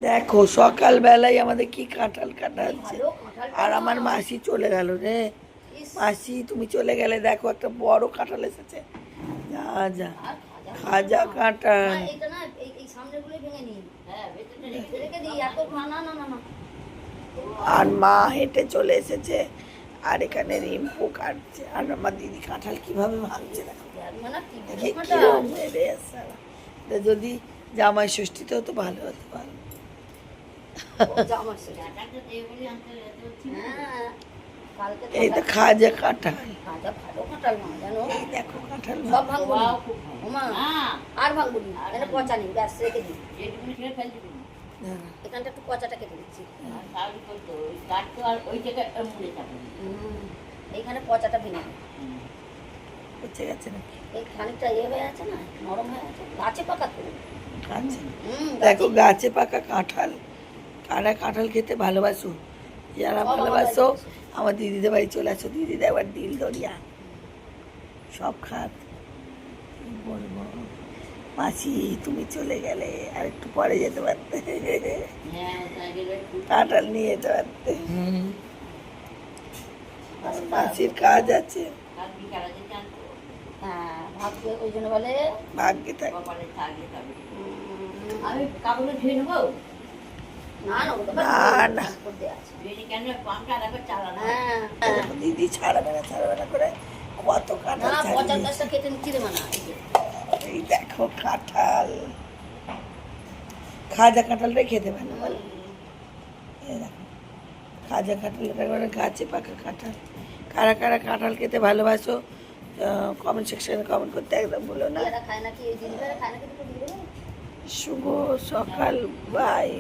দেখো সকালবেলায় আমাদের কি কাঁঠাল কাটা হচ্ছে। আর আমার মাসি চলে গেল রে। মাসি তুমি চলে গেলে, দেখো একটা বড় কাঁঠাল এসেছে। যা যা খাজা কাঁঠাল। আর মা হেঁটে চলে এসেছে, আর এখানে রিম্পু কাটছে, আর আমার দিদি কাঁঠাল কিভাবে ভাঙছে দেখো। কিরম মেরে সারা। যদি জামাই ষষ্ঠীতে হতো ভালো হতো, ভালো। এই তো খাজা কাঁঠাল, দেখো কাঁঠাল সব ভাঙবো আর ভাঙবো না, পচা নেই, ব্যাস রেখে দিই। এখানটা একটু পচাটা কেটে দিচ্ছি, এইখানে পচাটা ভেঙে পচে গেছে নাকি? এই খানিকটা ইয়ে হয়ে আছে না, নরম হয়ে আছে, গাছে পাকা তো। দেখো গাছে পাকা কাঁঠাল। কারা কাঁঠাল খেতে ভালোবাসো? যারা ভালোবাসো আমার দিদিদের বাড়ি চলে আসো, দিদিদের আবার দিল দরিয়া সব খাত। বলবো মাসি তুমি চলে গেলে আর একটু পরে যেতে পারতে, কাঁঠাল নিয়ে যেতে পারতে। মাসির কাজ আছে, ওই জন্য বলে ভাগ্যে থাকে। আমি কাপড়ে ধুয়ে নেবো দিদি ছাড়াবে না করে কত কাঁঠাল। এই দেখো কাঁঠাল, খাজা কাঁঠালটাই খেতে ভালো বল। এই দেখো খাজা কাঁঠালটা করে গাছে পাকা কাঁঠাল। কারা কারা কাঁঠাল খেতে ভালোবাসো কমেন্ট সেকশনে কমেন্ট করতে একদম ভুলো না। শুভ সকাল, বাই।